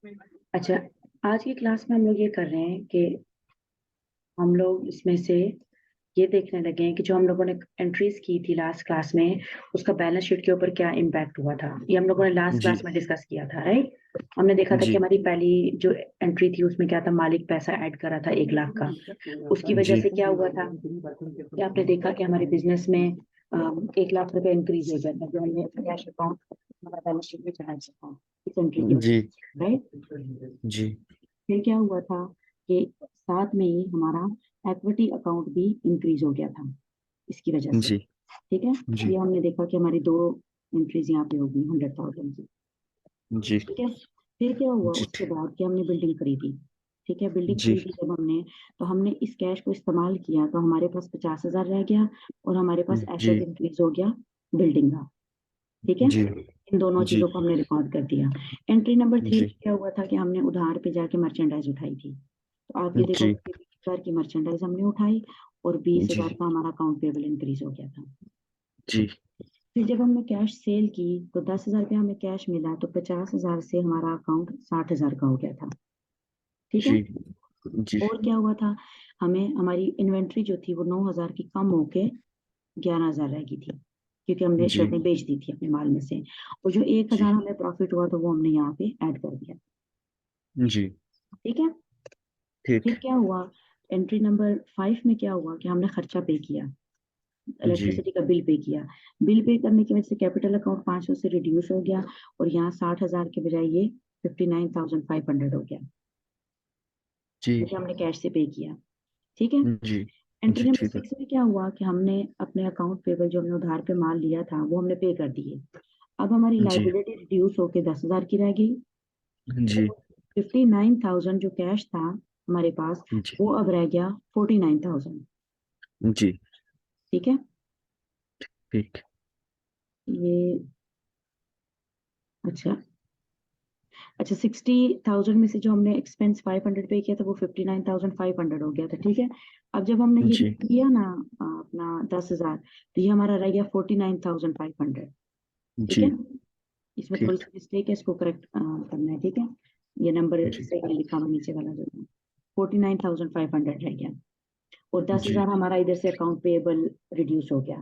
अच्छा, आज की क्लास में हम लोग ये कर रहे हैं कि हम लोग इसमें से ये देखने लगे हैं कि जो हम लोगों ने एंट्रीज की थी लास्ट क्लास में, उसका बैलेंस शीट के ऊपर क्या इम्पैक्ट हुआ था। ये हम लोगों ने लास्ट जी क्लास में डिस्कस किया था, राइट। हमने देखा था कि जी हमारी पहली जो एंट्री थी उसमें क्या था, मालिक पैसा ऐड कर रहा था 1 लाख का। उसकी वजह जी से क्या हुआ था कि आपने देखा कि हमारे बिजनेस में 1 लाख रुपए इंक्रीज हो गया था, जो हमने कैश अकाउंट हमारा बैलेंस शीट में चढ़ा सका इस एंट्री की जी वजह, राइट। जी फिर क्या हुआ था कि साथ में ही हमारा इक्विटी अकाउंट भी इंक्रीज हो गया था इसकी वजह से। जी ठीक है। जी ये हमने देखा कि हमारी दो एंट्रीज यहाँ पे होगी 100,000 की। जी ठीक है। फिर क्या हुआ जी उसके बाद कि हमने बिल्डिंग खरीदी। ठीक है, बिल्डिंग जी खरीदी जब हमने, तो हमने इस कैश को इस्तेमाल किया तो हमारे पास 50,000 रह गया और हमारे पास जी एसेट इंक्रीज हो गया बिल्डिंग का। ठीक है। जी इन दोनों जी चीजों को हमने रिकॉर्ड कर दिया। एंट्री नंबर 3 जी क्या हुआ था कि हमने उधार पे जाके मर्चेंडाइज उठाई थी। तो आप ये देखो जी कि 20,000 की मर्चेंडाइज हमने उठाई और बीस जी हजार का हमारा अकाउंट पेबल इंक्रीज हो गया था। जी फिर जब हमने कैश सेल की तो 10,000 का हमें कैश मिला, तो 50,000 से हमारा अकाउंट 60,000 का हो गया था। ठीक है। जी जी और क्या हुआ था, हमें हमारी इन्वेंट्री जो थी वो 9,000 की कम होके 11,000 रह गई थी, क्योंकि हमने जी शर्टें बेच दी थी अपने माल में से। और जो 1,000 हमें प्रॉफिट हुआ तो वो हमने यहाँ पे ऐड कर दिया। जी ठीक है। ठीक फिर क्या हुआ, एंट्री नंबर 5 में क्या हुआ कि हमने खर्चा पे किया, जी इलेक्ट्रिसिटी का बिल पे किया। बिल पे करने की वजह से कैपिटल अकाउंट 500 से रिड्यूस हो गया और यहाँ 60,000 के बजाय ये 59,500 हो गया, जी क्योंकि हमने कैश से पे किया। ठीक है। जी एंट्री जी नंबर ठीक है 6 में क्या हुआ कि हमने अपने अकाउंट पेबल जो हमने उधार पे माल लिया था वो हमने पे कर दिए। अब हमारी जी लाइबिलिटी रिड्यूस होके 10,000 की रह गई जी और 59,000 जो कैश था हमारे पास, जी वो अब रह गया 49,000। जी ठीक है। ठीक ये, अच्छा, अच्छा, 60,000 में से जो हमने एक्सपेंस 500 पे किया था वो 59,500 हो गया था। ठीक है। अब जब हमने ये जी पे किया ना अपना 10,000, तो ये हमारा रह गया 49,500। ठीक है। जी इसमें थोड़ी ठीक सी मिस्टेक है, इसको करेक्ट करना है। ठीक है। ये नंबर जी सही नहीं लिखा हुआ नीचे वाला, जो 49,500 रह गया और दस जी हजार हमारा इधर से अकाउंट पेएबल रिड्यूस हो गया।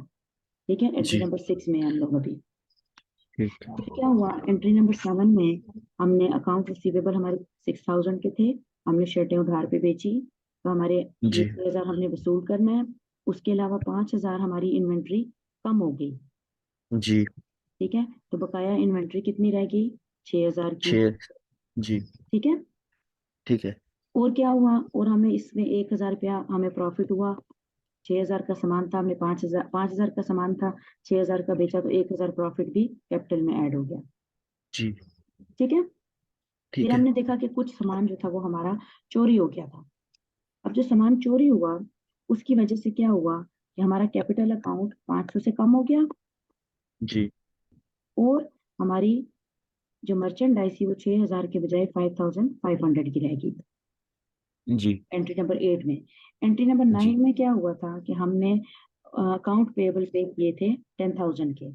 ठीक है। एंट्री जी नंबर 6 में हम लोग अभी। ठीक फिर क्या हुआ, एंट्री नंबर 7 में हमने अकाउंट रिसीवेबल हमारे 6,000 के थे, हमने शर्टें उधार पे बेची, तो हमारे ये जी 6,000 हमने वसूल करना है। उसके अलावा 5,000 हमारी इन्वेंट्री कम हो गई। जी ठीक है। तो बकाया इन्वेंट्री कितनी रह गई, 6,000 की। छः जी ठीक है। ठीक है और क्या हुआ, और हमें इसमें 1,000 रुपया हमें प्रॉफिट हुआ। 6,000 का सामान था, हमने 5,000 का सामान था, 6,000 का बेचा, तो 1,000 प्रॉफिट भी कैपिटल में ऐड हो गया। जी ठीक है। फिर ठीक है हमने देखा कि कुछ सामान जो था वो हमारा चोरी हो गया था। अब जो सामान चोरी हुआ उसकी वजह से क्या हुआ कि हमारा कैपिटल अकाउंट 500 से कम हो गया जी और हमारी जो मर्चेंडाइज थी वो 6,000 के बजाय 5,500 की रहेगी। जी एंट्री नंबर 8 में। एंट्री नंबर जी 9 में क्या हुआ था कि हमने अकाउंट पेबल पे किए थे 10,000 के,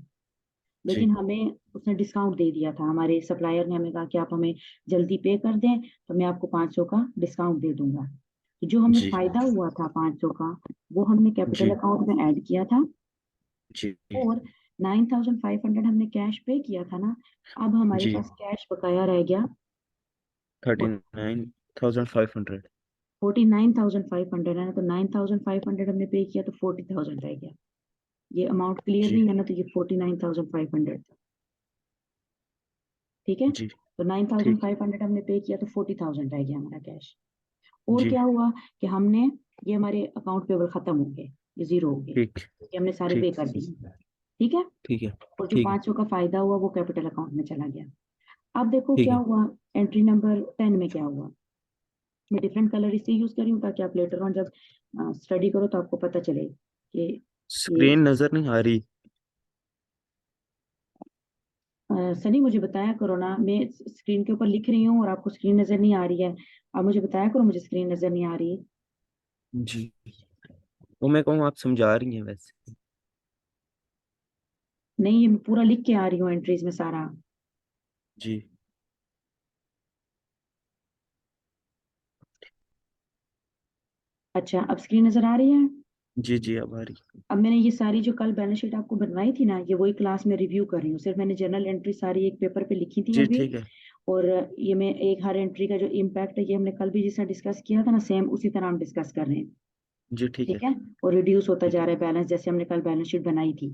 लेकिन जी हमें उसने डिस्काउंट दे दिया था, हमारे सप्लायर ने हमें कहा कि आप हमें जल्दी पे कर दें तो मैं आपको 500 का डिस्काउंट दे दूंगा। तो जो हमें जी फायदा हुआ था 500 का, वो हमने कैपिटल जी अकाउंट में ऐड किया था। जी और 9,500 हमने कैश पे किया था ना, अब हमारे जी पास कैश बकाया रह गया 39,500 49,500 है ना, तो 9,500 हमने पे किया तो 40,000 रह गया। ये अमाउंट क्लियर जी नहीं है ना, तो ये 49,500 था। ठीक है। जी तो नाइन थाउजेंड ठीक फाइव हंड्रेड हमने पे किया तो 40,000 रह गया हमारा कैश। और जी क्या हुआ कि हमने, ये हमारे अकाउंट पेबल खत्म हो गए, ये जीरो हो गए, ठीक ये हमने सारे पे ठीक कर दिए। ठीक है। ठीक है और जो ठीक है 500 का फायदा हुआ वो कैपिटल अकाउंट में चला गया। अब देखो ठीक क्या है हुआ, एंट्री नंबर 10 में क्या हुआ। मैं डिफरेंट कलर इसलिए यूज कर रही हूँ ताकि आप लेटर ऑन जब स्टडी करो तो आपको पता चले कि ये। स्क्रीन नजर नहीं आ रही। सनी, मुझे बताया करो ना, मैं स्क्रीन के ऊपर लिख रही हूँ और आपको स्क्रीन नजर नहीं आ रही है। आप मुझे बताया करो, मुझे स्क्रीन नजर नहीं आ रही है। जी वो मैं कहूँ आप समझा रही हैं वैसे। नहीं, ये मैं पूरा लिख के आ रही हूँ एंट्रीज में सारा। जी अच्छा, अब स्क्रीन नजर आ रही है? जी जी, अब आ रही। अब मैंने ये सारी जो कल बैलेंस शीट आपको बनवाई थी ना, ये वही क्लास में रिव्यू कर रही हूँ। सिर्फ मैंने जर्नल एंट्री सारी एक पेपर पे लिखी थी जी अभी। ठीक है। और ये मैं एक हर एंट्री का जो इम्पैक्ट है, ये हमने कल भी जैसा डिस्कस किया था ना, सेम उसी तरह हम डिस्कस कर रहे हैं। जी ठीक है। ठीक है। और रिड्यूस होता ठीक जा है। रहा है बैलेंस, जैसे हमने कल बैलेंस शीट बनाई थी।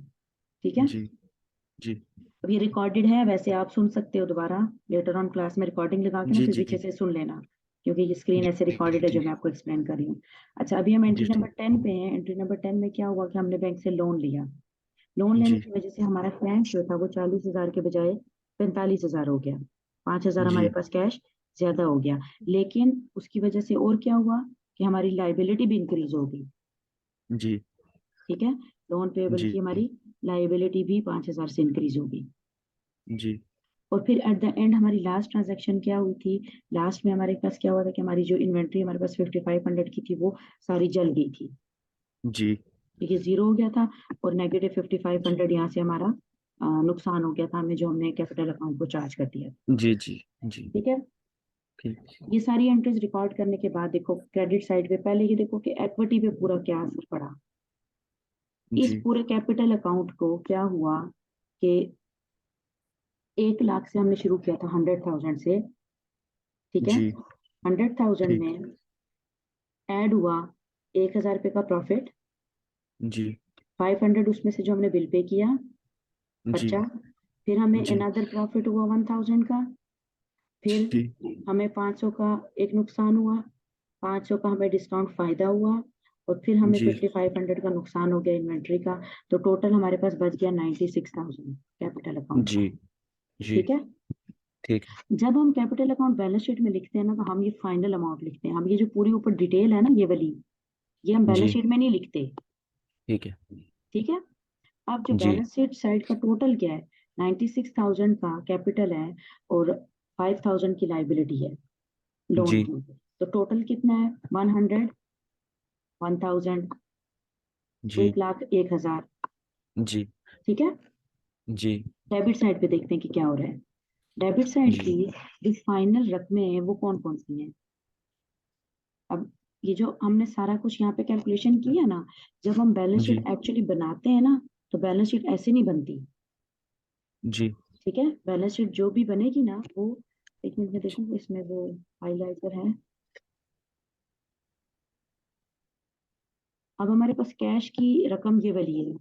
ठीक है। जी जी अब ये रिकॉर्डेड है, वैसे आप सुन सकते हो दोबारा लेटर ऑन क्लास में रिकॉर्डिंग लगा के ना, जी फिर जी पीछे ठीक। से सुन लेना, क्योंकि ये स्क्रीन जी ऐसे रिकॉर्डेड है जो ठीक। मैं आपको एक्सप्लेन कर रही हूँ। अच्छा, अभी हम जी एंट्री नंबर ठीक। 10 पे हैं। एंट्री नंबर 10 में क्या हुआ कि हमने बैंक से लोन लिया। लोन लेने जी की वजह से हमारा कैश जो था वो 40,000 के बजाय 45,000 हो गया। 5,000 हमारे जी पास कैश ज्यादा हो गया। लेकिन उसकी वजह से और क्या हुआ कि हमारी लाइबिलिटी भी इंक्रीज हो गई। जी ठीक है। लोन पेबल जी की हमारी लाइबिलिटी भी 5,000 से इंक्रीज हो गई। जी और फिर एट द एंड हमारी लास्ट ट्रांजैक्शन क्या हुई थी? लास्ट में हमारे पास क्या हुआ था कि हमारी जो इन्वेंट्री हमारे पास 5,500 की थी, वो सारी जल गई थी। जी ठीक है, जीरो हो गया था। और नेगेटिव 5,500 यहाँ से हमारा नुकसान हो गया था हमें, जो हमने कैपिटल अकाउंट को चार्ज कर दिया। जी जी जी ठीक है। ठीक। ये सारी एंट्रीज रिकॉर्ड करने के बाद देखो क्रेडिट साइड पे, पहले ये देखो कि इक्विटी पे पूरा क्या असर पड़ा। इस जी पूरे कैपिटल अकाउंट को क्या हुआ कि 1 लाख से हमने शुरू किया था, 100,000 से। ठीक है। जी 100,000 ठीक। में ऐड हुआ 1,000 रुपये का प्रॉफिट। जी 500 उसमें से जो हमने बिल पे किया, जी खर्चा। फिर हमें जी अनदर प्रॉफिट हुआ 1,000 का। फिर जी हमें 500 का एक नुकसान हुआ। 500 का हमें डिस्काउंट फायदा हुआ। और फिर हमें जी 5,500 का नुकसान हो गया इन्वेंट्री का। तो टोटल हमारे पास बच गया 96,000 कैपिटल अकाउंट जी का। जी ठीक है। ठीक। जब हम कैपिटल अकाउंट बैलेंस शीट में लिखते हैं ना, तो हम ये फाइनल अमाउंट लिखते हैं। हम ये जो पूरी ऊपर डिटेल है ना, ये वाली, ये हम बैलेंस जी शीट में नहीं लिखते। ठीक है। ठीक है। अब जो जी बैलेंस शीट साइड का टोटल क्या है? 96,000 का कैपिटल है और 5,000 की लाइबिलिटी है लोन जी की। तो टोटल कितना है? 100, 1,000, जी 1,01,000। जी ठीक है। जी डेबिट साइड पे देखते हैं कि क्या हो रहा है। डेबिट साइड जी की जो फाइनल रकमें हैं वो कौन कौन सी हैं? अब ये जो हमने सारा कुछ यहाँ पे कैलकुलेशन किया ना, जब हम बैलेंस शीट जी एक्चुअली बनाते हैं ना, तो बैलेंस शीट ऐसे नहीं बनती। जी ठीक है। बैलेंस शीट जो भी बनेगी ना, वो, एक मिनट में देखूंगा इसमें वो हाईलाइटर है। अब हमारे पास कैश की रकम ये वाली है।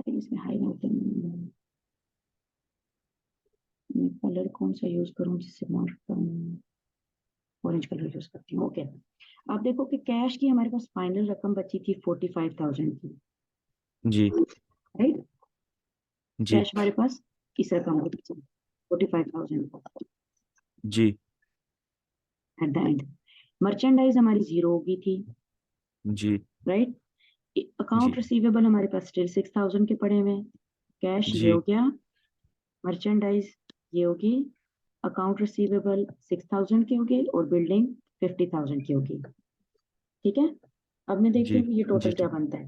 अरे इसमें हाईलाइटर नहीं है। मैं कलर कौन सा यूज करूं जिससे मार्क करूं? ऑरेंज कलर यूज करती हूँ। ओके। आप देखो कि कैश की हमारे पास फाइनल रकम बची थी 45,000 की। जी राइट। जी कैश हमारे पास इस रकम की बची 45,000 जी एट द एंड। मर्चेंडाइज हमारी जीरो हो गई थी। जी राइट। अकाउंट जी रिसीवेबल हमारे पास स्टिल 6,000 के पड़े हुए हैं। कैश ये हो जी गया। मर्चेंडाइज ये होगी। अकाउंट रिसीवेबल 6,000 की होगी और बिल्डिंग 50,000 की होगी। ठीक है। अब मैं देखती जी हूँ कि ये जी टोटल क्या ठीक। बनता है।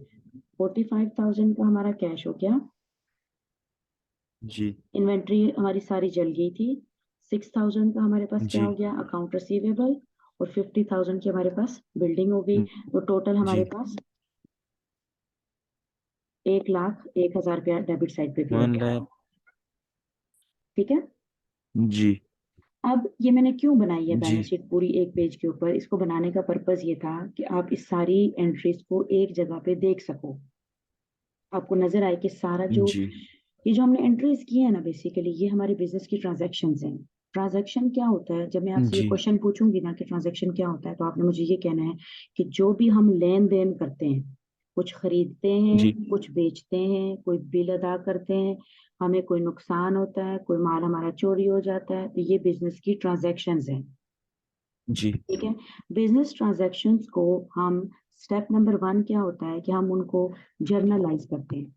45,000 का हमारा कैश हो गया। जी इन्वेंट्री हमारी सारी जल गई थी। 6,000 का हमारे पास क्या जी हो गया? Account receivable. और 50,000 की हमारे पास बिल्डिंग हो गई। तो टोटल हमारे जी पास 1,01,000 रुपया डेबिट साइड पे भी हो 1 गया। लाख। ठीक है। जी अब ये मैंने क्यों बनाई है जी बैलेंस शीट पूरी एक पेज के ऊपर? इसको बनाने का पर्पज ये था कि आप इस सारी एंट्रीज को एक जगह पे देख सको। आपको नजर आए कि सारा जो, जी ये जो हमने एंट्रीज की है ना, बेसिकली ये हमारे बिजनेस की ट्रांजैक्शंस हैं। ट्रांजैक्शन क्या होता है? जब मैं आपसे ये जी क्वेश्चन पूछूंगी ना कि ट्रांजैक्शन क्या होता है, तो आपने मुझे ये कहना है कि जो भी हम लेन देन करते हैं, कुछ खरीदते जी हैं, कुछ बेचते हैं, कोई बिल अदा करते हैं, हमें कोई नुकसान होता है, कोई माल हमारा चोरी हो जाता है, तो ये बिजनेस की ट्रांजैक्शंस हैं। जी ठीक है। बिजनेस ट्रांजैक्शंस को हम, स्टेप नंबर 1 क्या होता है कि हम उनको जर्नलाइज करते हैं।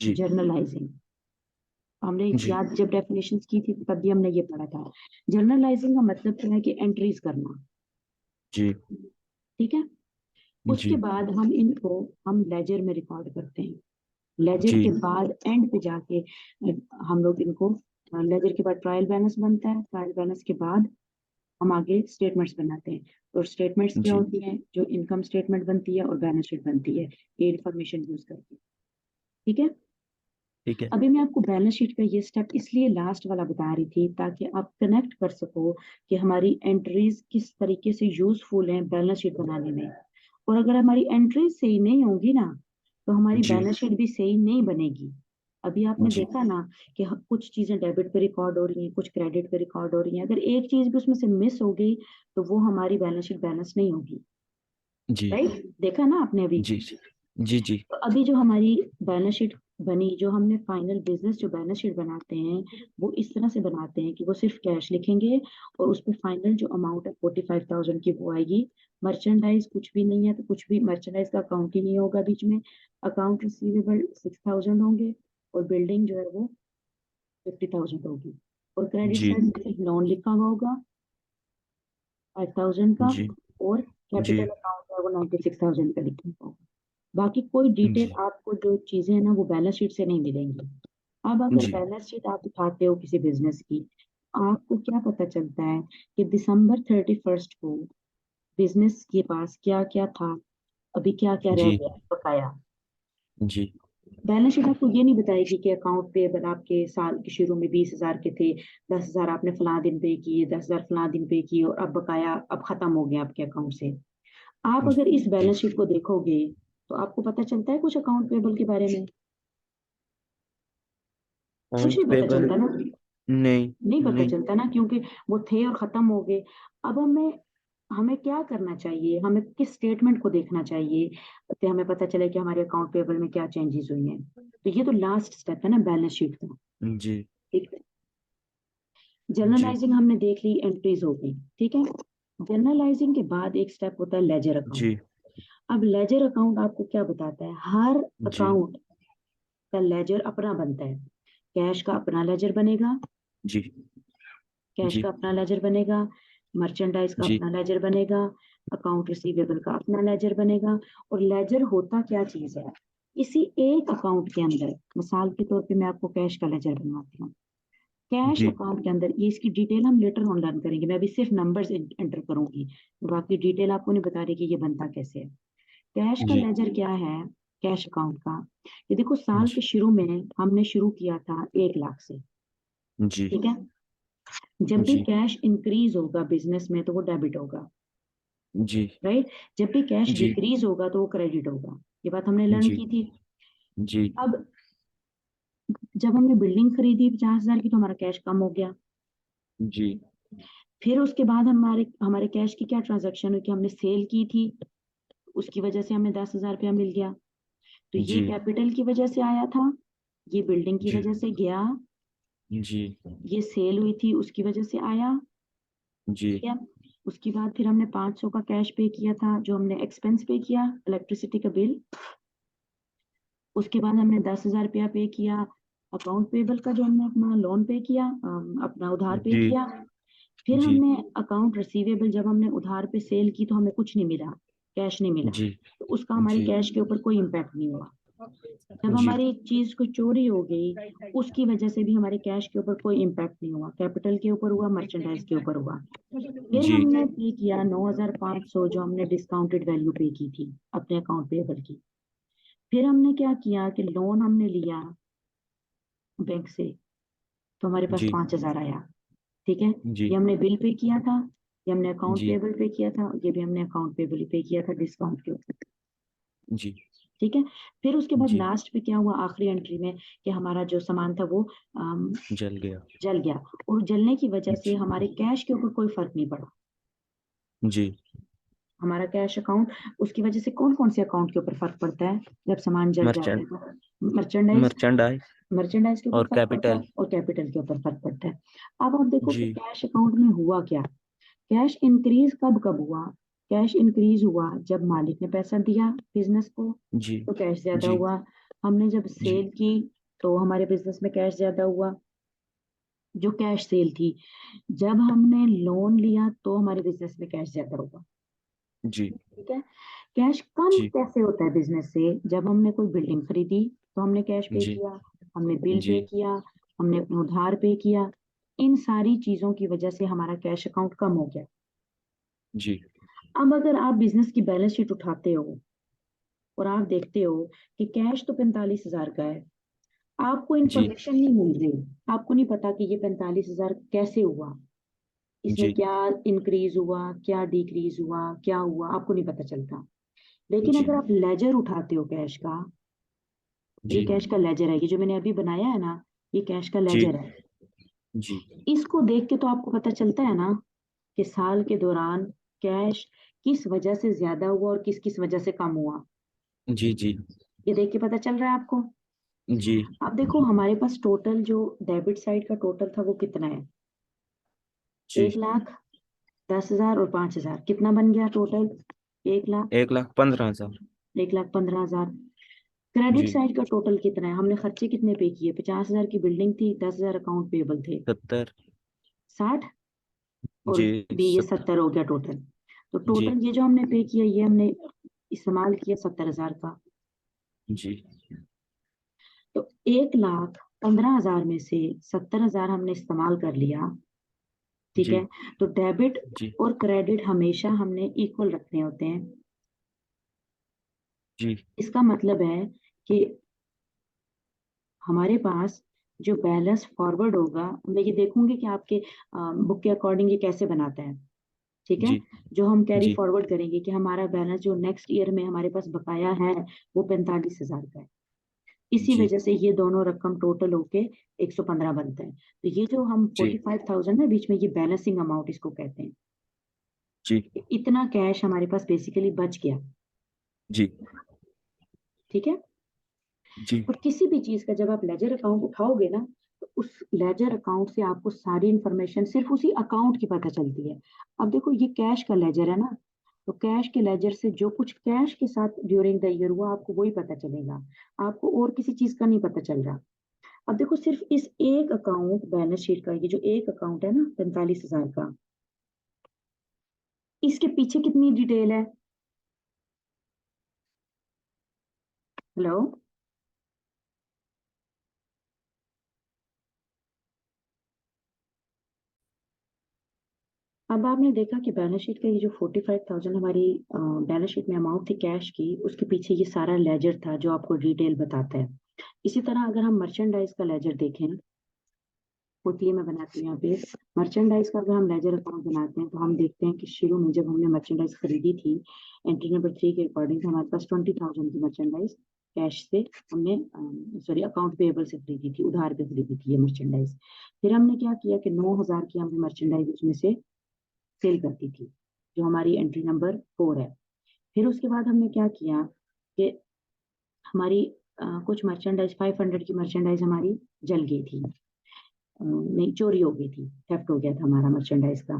जी जर्नलाइजिंग हमने जी याद, जब डेफिनेशंस की थी तब भी हमने ये पढ़ा था। जर्नलाइजिंग का मतलब क्या है? कि एंट्रीज करना। जी ठीक है। उसके जी बाद हम इनको, हम लेजर में रिकॉर्ड करते हैं। लेजर जी के बाद एंड पे जाके हम लोग इनको, लेजर के बाद ट्रायल बैलेंस बनता है। ट्रायल बैलेंस के बाद हम आगे स्टेटमेंट्स बनाते हैं। और स्टेटमेंट्स क्या जी होती हैं? जो इनकम स्टेटमेंट बनती है और बैलेंस शीट बनती है, ये इंफॉर्मेशन यूज करके। ठीक है। ठीक है। अभी मैं आपको बैलेंस शीट का ये स्टेप इसलिए लास्ट वाला बता रही थी ताकि आप कनेक्ट कर सको कि हमारी एंट्रीज किस तरीके से यूजफुल हैं बैलेंस शीट बनाने में। और अगर हमारी एंट्रीज सही नहीं होगी ना, तो हमारी जी बैलेंस शीट भी सही नहीं बनेगी। अभी आपने जी देखा ना कि कुछ चीजें डेबिट पे रिकॉर्ड हो रही हैं, कुछ क्रेडिट पे रिकॉर्ड हो रही हैं। अगर एक चीज भी उसमें से मिस हो गई तो वो हमारी बैलेंस शीट बैलेंस नहीं होगी। जी राइट, देखा ना आपने अभी। जी जी जी तो अभी जो हमारी बैलेंस शीट बनी, जो हमने फाइनल बिजनेस जो बैलेंस शीट बनाते हैं, वो इस तरह से बनाते हैं कि वो सिर्फ कैश लिखेंगे और उस पर फाइनल जो अमाउंट है 45,000 की वो आएगी। मर्चेंडाइज कुछ भी नहीं है, तो कुछ भी मर्चेंडाइज का अकाउंट ही नहीं होगा बीच में। अकाउंट रिसीवेबल 6,000 होंगे और बिल्डिंग जो है वो 50,000 होगी। और क्रेडिट जी साइड में सिर्फ लोन लिखा हुआ होगा 5,000 का। जी और जी कैपिटल अकाउंट है वो 96,000 का लिखा हुआ होगा। बाकी कोई डिटेल जी आपको जो चीजें हैं ना वो बैलेंस शीट से नहीं मिलेंगी। अब अगर जी बैलेंस शीट आप उठाते हो किसी बिजनेस की, आपको क्या पता चलता है कि दिसंबर 31 को बिजनेस के पास क्या क्या था, अभी क्या क्या रह जी गया बकाया। जी बैलेंस शीट आपको ये नहीं बताएगी कि अकाउंट पेबल आपके साल के शुरू में 20,000 के थे, 10,000 आपने फला दिन पे किए, 10,000 फला दिन पे किए और अब बकाया अब खत्म हो गया आपके अकाउंट से। आप अगर इस जी। बैलेंस शीट को देखोगे तो आपको पता चलता है कुछ अकाउंट पेबल के बारे में? कुछ अकाउंट नहीं पता पेबल। चलता ना। नहीं नहीं पता नहीं। चलता ना, क्योंकि वो थे और खत्म हो गए। अब हमें हमें क्या करना चाहिए? हमें किस स्टेटमेंट को देखना चाहिए कि हमें पता चले कि हमारे अकाउंट पेबल में क्या चेंजेस हुई हैं? तो ये तो लास्ट स्टेप है ना बैलेंस शीट का। जी ठीक है। जी जर्नलाइजिंग हमने देख ली, एंट्रीज हो गई। ठीक है। जर्नलाइजिंग के बाद एक स्टेप होता है लेजर अकाउंट। जी अब लेजर अकाउंट आपको क्या बताता है? हर जी अकाउंट का लेजर अपना बनता है। कैश का अपना लेजर बनेगा, जी कैश जी का अपना लेजर बनेगा, मर्चेंडाइज का जी अपना लेजर बनेगा, अकाउंट रिसीवेबल का अपना लेजर बनेगा। और लेजर होता क्या चीज है? इसी एक अकाउंट के अंदर, मिसाल के तौर पे मैं आपको कैश का लेजर बनवाती हूँ। कैश जी अकाउंट के अंदर, ये इसकी डिटेल हम लेटर ऑन लर्न करेंगे, मैं अभी सिर्फ नंबर्स एंटर करूंगी, बाकी डिटेल आपको नहीं बता रही कि ये बनता कैसे है। कैश का जी लेजर क्या है? कैश अकाउंट का, ये देखो साल के जी शुरू में हमने शुरू किया था 1 लाख से। जी ठीक है। जब भी जी कैश इंक्रीज होगा बिजनेस में तो वो डेबिट होगा। जी राइट। जब भी कैश जी डिक्रीज होगा तो वो क्रेडिट होगा। ये बात हमने लर्न जी की थी। जी अब जब हमने बिल्डिंग खरीदी 50,000 की तो हमारा कैश कम हो गया। जी फिर उसके बाद हमारे हमारे कैश की क्या ट्रांजैक्शन हुई कि हमने सेल की थी, उसकी वजह से हमें 10,000 रुपया मिल गया। तो ये जी कैपिटल की वजह से आया था, ये बिल्डिंग की जी वजह से गया, जी ये सेल हुई थी उसकी वजह से आया। जी ठीक है। उसके बाद फिर हमने 500 का कैश पे किया था जो हमने एक्सपेंस पे किया, इलेक्ट्रिसिटी का बिल। उसके बाद हमने 10,000 रुपया पे किया अकाउंट पेबल का, जो हमने अपना लोन पे किया, अपना उधार पे जी किया। फिर जी हमने अकाउंट रिसीवेबल, जब हमने उधार पे सेल की तो हमें कुछ नहीं मिला, कैश नहीं मिला, जी तो उसका हमारी जी कैश के ऊपर कोई इम्पैक्ट नहीं हुआ। जब जी हमारी चीज कोई चोरी हो गई उसकी वजह से भी हमारे कैश के ऊपर कोई इम्पैक्ट नहीं हुआ, कैपिटल के ऊपर हुआ, मर्चेंडाइज के ऊपर हुआ। फिर जी हमने पे किया 9,500 जो हमने डिस्काउंटेड वैल्यू पे की थी अपने अकाउंट पेबल की। फिर हमने क्या किया कि लोन हमने लिया बैंक से, तो हमारे पास जी 5,000 आया। ठीक है। जी ये हमने बिल पे किया था, ये हमने अकाउंट जी पेबल पे किया था, ये भी हमने अकाउंट पेबल पे किया था डिस्काउंट के ऊपर। जी ठीक है। फिर उसके बाद जी लास्ट पे क्या हुआ आखिरी एंट्री में कि हमारा जो सामान था वो जल गया। जल गया। और जलने की वजह से जी हमारे कैश के ऊपर कोई फर्क नहीं पड़ा। जी हमारा कैश अकाउंट, उसकी वजह से कौन कौन से अकाउंट के ऊपर फर्क पड़ता है जब सामान जल जाता मर्चेंट है? तो मर्चेंडाइज, मर्चेंडाइज मर्चेंडाइज के ऊपर और फर्क पड़ता कैपिटल। है और कैपिटल के ऊपर फर्क पड़ता है। अब आप देखो कि जी कैश अकाउंट में हुआ क्या। कैश इंक्रीज कब कब हुआ? कैश इंक्रीज हुआ जब मालिक ने पैसा दिया बिजनेस को, जी तो कैश ज्यादा जी हुआ। हमने जब जी सेल की तो हमारे बिजनेस में कैश ज्यादा हुआ, जो कैश सेल थी। जब हमने लोन लिया तो हमारे बिजनेस में कैश ज्यादा होगा। जी ठीक है। कैश कम जी कैसे होता है बिजनेस से? जब हमने कोई बिल्डिंग खरीदी तो हमने कैश पे जी किया, हमने बिल जी पे किया, हमने अपना उधार पे किया। इन सारी चीजों की वजह से हमारा कैश अकाउंट कम हो गया। जी अब अगर आप बिजनेस की बैलेंस शीट उठाते हो और आप देखते हो कि कैश तो 45,000 का है, आपको जी इंफॉर्मेशन नहीं मिल रही, आपको नहीं पता कि ये 45,000 कैसे हुआ, इसमें जी क्या इंक्रीज हुआ, क्या डिक्रीज हुआ, क्या हुआ, आपको नहीं पता चलता। लेकिन जी अगर आप लेजर उठाते हो कैश का, ये जी कैश का लेजर है, ये जो मैंने अभी बनाया है ना, ये कैश का जी लेजर है। जी इसको देख के तो आपको पता चलता है ना कि साल के दौरान कैश किस वजह से ज्यादा हुआ और किस किस वजह से कम हुआ। जी जी ये देख के पता चल रहा है आपको। जी अब देखो हमारे पास टोटल जो डेबिट साइड का टोटल था वो कितना है, जी 1,10,000 और 5,000, कितना बन गया टोटल, 1,00,000, 1,15,000। 1,15,000। क्रेडिट जी साइड का टोटल कितना है, हमने खर्चे कितने पे किए, 50,000 की बिल्डिंग थी, 10,000 अकाउंट पेबल थे, 70। 60, और जी भी ये 70। 70 हो गया टोटल। तो जी टोटल ये जो हमने पे किया ये हमने इस्तेमाल किया 70,000 का। जी तो 1,15,000 में से 70,000 हमने इस्तेमाल कर लिया, ठीक जी है। तो डेबिट जी और क्रेडिट हमेशा हमने इक्वल रखने होते हैं। जी इसका मतलब है कि हमारे पास जो बैलेंस फॉरवर्ड होगा, मैं ये देखूंगी कि आपके बुक के अकॉर्डिंग ये कैसे बनाता है, ठीक है। जी जो हम कैरी जी फॉरवर्ड करेंगे कि हमारा बैलेंस जो नेक्स्ट ईयर में हमारे पास बकाया है वो 45,000 का है, इसी जी वजह से ये दोनों रकम टोटल होके 115 बनता है। तो ये जो हम जी 45,000 है बीच में, ये बैलेंसिंग अमाउंट इसको कहते हैं। जी इतना कैश हमारे पास बेसिकली बच गया, जी ठीक है। जी और किसी भी चीज का जब आप लेजर अकाउंट उठाओगे ना, तो उस लेजर अकाउंट से आपको सारी इंफॉर्मेशन सिर्फ उसी अकाउंट की पता चलती है। अब देखो ये कैश का लेजर है ना, तो कैश के लेजर से जो कुछ कैश के साथ ड्यूरिंग द ईयर हुआ आपको वही पता चलेगा, आपको और किसी चीज का नहीं पता चल रहा। अब देखो सिर्फ इस एक अकाउंट बैलेंस शीट का, ये जो एक अकाउंट है ना 45,000 का, इसके पीछे कितनी डिटेल है। हेलो, अब आपने देखा कि बैलेंस शीट का ये जो 45,000 हमारी बैलेंस शीट में अमाउंट थी कैश की, उसके पीछे ये सारा लेजर था जो आपको डिटेल बताता है। इसी तरह अगर हम मर्चेंडाइज का लेजर देखें, क्विकली मैं बनाती हूँ यहाँ पे। मर्चेंडाइज का अगर हम लेजर अकाउंट बनाते हैं तो हम देखते हैं कि शुरू में जब हमने मर्चेंडाइज खरीदी थी, एंट्री नंबर 3 के अकॉर्डिंग हमारे पास 20,000 की मर्चेंडाइज कैश से हमने, सॉरी अकाउंट पेएबल से खरीदी थी, उधार पे खरीदी थी ये मर्चेंडाइज। फिर हमने क्या किया कि 9,000 की हमने मर्चेंडाइज उसमें से सेल करती थी, जो हमारी एंट्री नंबर 4 है। फिर उसके बाद हमने क्या किया कि हमारी कुछ मर्चेंडाइज 500 की मर्चेंडाइज हमारी जल गई थी, नहीं चोरी हो गई थी, थेफ्ट हो गया था हमारा मर्चेंडाइज का।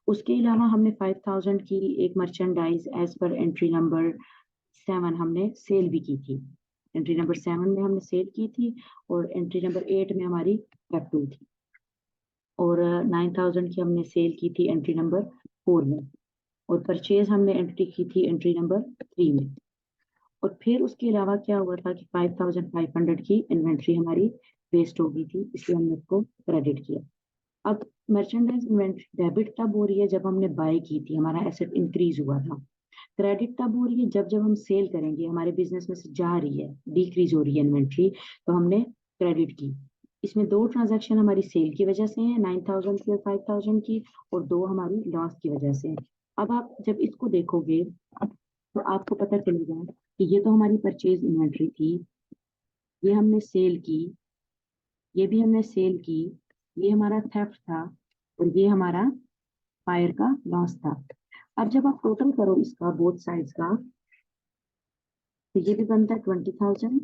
उसके अलावा हमने 5,000 की एक मर्चेंडाइज एज पर एंट्री नंबर 7 हमने सेल भी की थी, एंट्री नंबर 7 में हमने सेल की थी, और एंट्री नंबर 8 में हमारी थेफ्ट हुई थी। और 9,000 की हमने सेल की थी एंट्री नंबर 4 में, और परचेज हमने एंट्री की थी एंट्री नंबर 3 में। और फिर उसके अलावा क्या हुआ था कि 5,500 की इन्वेंट्री हमारी वेस्ट हो गई थी, इसलिए हमने उसको क्रेडिट किया। अब मर्चेंडाइज इन्वेंट्री डेबिट तब हो रही है जब हमने बाय की थी, हमारा एसेट इंक्रीज हुआ था। क्रेडिट तब हो रही है जब जब हम सेल करेंगे, हमारे बिजनेस में से जा रही है, डिक्रीज हो रही है इन्वेंट्री, तो हमने क्रेडिट की। इसमें दो ट्रांजैक्शन हमारी सेल की वजह से है, 9,000 की और 5,000 की, और दो हमारी लॉस की वजह से है। अब आप जब इसको देखोगे तो आपको पता चलेगा कि ये तो हमारी परचेज इन्वेंट्री थी, ये हमने सेल की, ये भी हमने सेल की, ये हमारा थेफ्ट था, और ये हमारा फायर का लॉस था। अब जब आप टोटल करो इसका बोथ साइड्स का, तो ये भी बनता है 20,000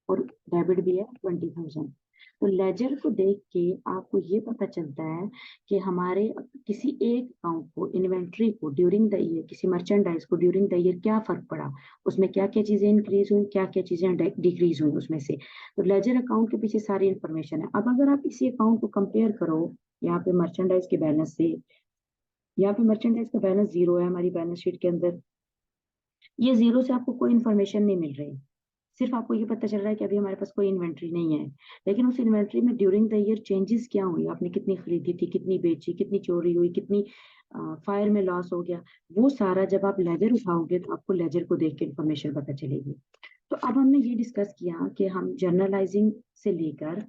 और डेबिट भी है 20,000। तो लेजर को देख के आपको ये पता चलता है कि हमारे किसी एक अकाउंट को, इन्वेंट्री को ड्यूरिंग द ईयर, किसी मर्चेंडाइज को ड्यूरिंग द ईयर क्या फर्क पड़ा, उसमें क्या क्या चीजें इंक्रीज हुई, क्या क्या चीजें डिक्रीज हुई उसमें से। तो लेजर अकाउंट के पीछे सारी इंफॉर्मेशन है। अब अगर आप इसी अकाउंट को कंपेयर करो यहाँ पे मर्चेंडाइज के बैलेंस से, यहाँ पे मर्चेंडाइज का बैलेंस जीरो है हमारी बैलेंस शीट के अंदर, ये जीरो से आपको कोई इन्फॉर्मेशन नहीं मिल रही, सिर्फ आपको ये पता चल रहा है कि अभी हमारे पास कोई इन्वेंट्री नहीं है, लेकिन उस इन्वेंट्री में ड्यूरिंग द ईयर चेंजेस क्या हुई, आपने कितनी खरीदी थी, कितनी बेची, कितनी चोरी हुई, कितनी फायर में लॉस हो गया, वो सारा जब आप लेजर उठाओगे तो आपको लेजर को देख के इन्फॉर्मेशन पता चलेगी। तो अब हमने ये डिस्कस किया कि हम जर्नलाइजिंग से लेकर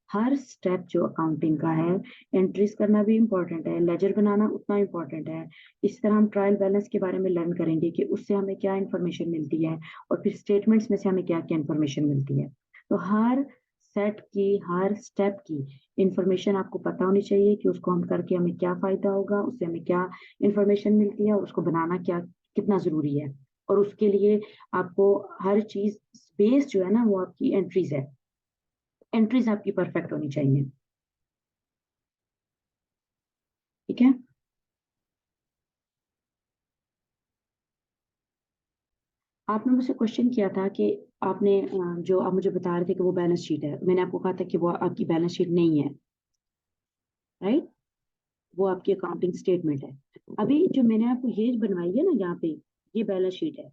हर स्टेप जो अकाउंटिंग का है, एंट्रीज करना भी इम्पोर्टेंट है, लेजर बनाना उतना इम्पोर्टेंट है। इस तरह हम ट्रायल बैलेंस के बारे में लर्न करेंगे कि उससे हमें क्या इन्फॉर्मेशन मिलती है, और फिर स्टेटमेंट्स में से हमें क्या क्या इन्फॉर्मेशन मिलती है। तो हर सेट की, हर स्टेप की इंफॉर्मेशन आपको पता होनी चाहिए कि उसको हम करके हमें क्या फायदा होगा, उससे हमें क्या इंफॉर्मेशन मिलती है, और उसको बनाना क्या कितना जरूरी है। और उसके लिए आपको हर चीज बेस जो है ना वो आपकी एंट्रीज है, एंट्रीज आपकी परफेक्ट होनी चाहिए। ठीक है। आपने मुझसे क्वेश्चन किया था कि आपने जो आप मुझे बता रहे थे कि वो बैलेंस शीट है, मैंने आपको कहा था कि वो आपकी बैलेंस शीट नहीं है, राइट, वो आपकी अकाउंटिंग स्टेटमेंट है। अभी जो मैंने आपको ये बनवाई है ना यहाँ पे, ये बैलेंस शीट है।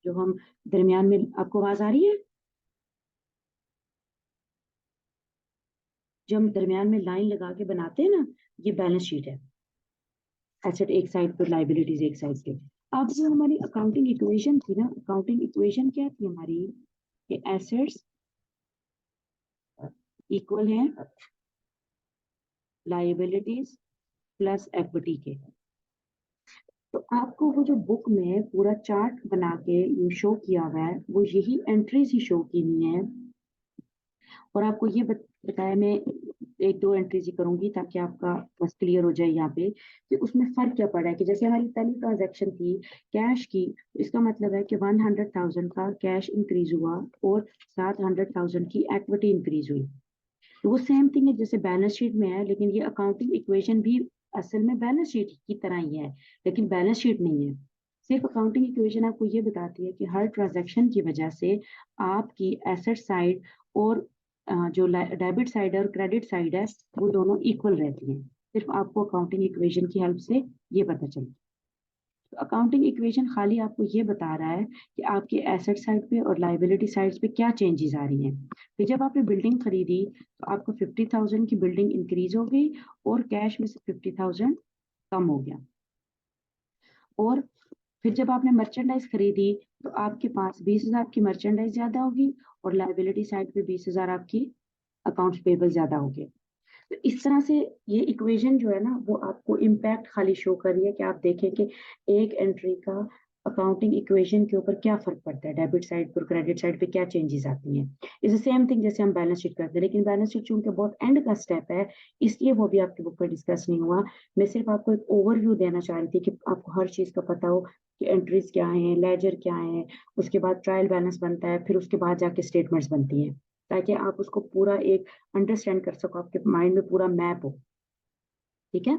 जो हम दरमियान में, आपको आवाज आ रही है, जो हम दरमियान में लाइन लगा के बनाते हैं ना, ये बैलेंस शीट है। एसेट एक साइड पे, लाइबिलिटीज एक साइड पे। अब जो हमारी अकाउंटिंग इक्वेशन थी ना, अकाउंटिंग इक्वेशन क्या थी हमारी, कि एसेट्स इक्वल है लाइबिलिटीज प्लस इक्विटी के। तो आपको वो जो बुक में पूरा चार्ट बना के शो किया हुआ है, वो यही एंट्रीज ही शो की हुई है। और आपको ये बताया, मैं एक दो एंट्रीज ही करूंगी ताकि आपका बस क्लियर हो जाए यहाँ पे कि उसमें फर्क क्या पड़ा है। कि जैसे हमारी पहली ट्रांजैक्शन थी कैश की, तो इसका मतलब है कि 100,000 का कैश इंक्रीज हुआ और 700,000 की इक्विटी इंक्रीज हुई। तो वो सेम थिंग है जैसे बैलेंस शीट में है, लेकिन ये अकाउंटिंग इक्वेशन भी असल में बैलेंस शीट की तरह ही है, लेकिन बैलेंस शीट नहीं है। सिर्फ अकाउंटिंग इक्वेशन आपको ये बताती है कि हर ट्रांजैक्शन की वजह से आपकी एसेट साइड और जो डेबिट साइड है और क्रेडिट साइड है, वो दोनों इक्वल रहती हैं। सिर्फ आपको अकाउंटिंग इक्वेशन की हेल्प से ये पता चलता है। तो अकाउंटिंग इक्वेशन खाली आपको ये बता रहा है कि आपके एसेट साइड पे और लाइबिलिटी साइड पे क्या चेंजेस आ रही हैं। फिर जब आपने बिल्डिंग खरीदी तो आपको 50,000 की बिल्डिंग इंक्रीज हो गई और कैश में से 50,000 कम हो गया। और फिर जब आपने मर्चेंडाइज खरीदी तो आपके पास 20,000 की मर्चेंडाइज ज्यादा होगी, और लाइबिलिटी साइड पे 20,000 आपकी अकाउंट्स पेबल ज्यादा हो गए। तो इस तरह से ये इक्वेशन जो है ना वो आपको इम्पैक्ट खाली शो कर रही है कि आप देखें कि एक एंट्री का अकाउंटिंग इक्वेशन के ऊपर क्या फर्क पड़ता है, डेबिट साइड पर क्रेडिट साइड पे क्या चेंजेस आती हैं। इज द सेम थिंग जैसे हम बैलेंस शीट करते हैं, लेकिन बैलेंस शीट चूंकि बहुत एंड का स्टेप है, इसलिए वो भी आपकी बुक में डिस्कस नहीं हुआ। मैं सिर्फ आपको एक ओवरव्यू देना चाह रही थी कि आपको हर चीज का पता हो कि एंट्रीज क्या है, लेजर क्या है, उसके बाद ट्रायल बैलेंस बनता है, फिर उसके बाद जाके स्टेटमेंट्स बनती हैं, ताकि आप उसको पूरा एक अंडरस्टैंड कर सको, आपके माइंड में पूरा मैप हो। ठीक है।